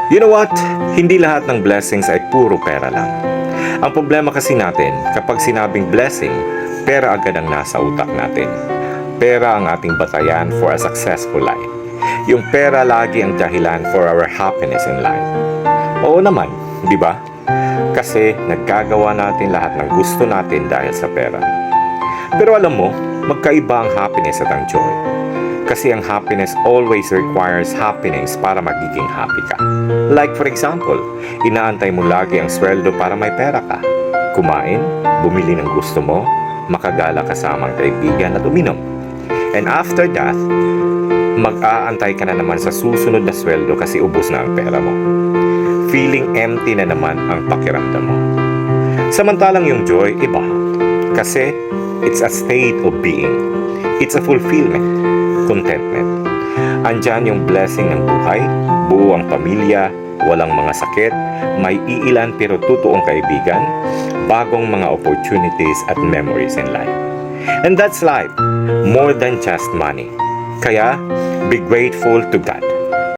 You know what? Hindi lahat ng blessings ay puro pera lang. Ang problema kasi natin, kapag sinabing blessing, pera agad ang nasa utak natin. Pera ang ating batayan for a successful life. Yung pera lagi ang dahilan for our happiness in life. Oo naman, di ba? Kasi naggagawa natin lahat ng gusto natin dahil sa pera. Pero alam mo, magkaiba ang happiness at ang joy. Kasi ang happiness always requires happiness para magiging happy ka. Like for example, inaantay mo lagi ang sweldo para may pera ka. Kumain, bumili ng gusto mo, makagala kasamang kaibigan at uminom. And after that, mag-aantay ka na naman sa susunod na sweldo kasi ubos na ang pera mo. Feeling empty na naman ang pakiramdam mo. Samantalang yung joy, iba. Kasi it's a state of being. It's a fulfillment. Contentment. Andyan yung blessing ng buhay, buo ang pamilya, walang mga sakit, may iilan pero totoong kaibigan, bagong mga opportunities at memories in life. And that's life, more than just money. Kaya, be grateful to God.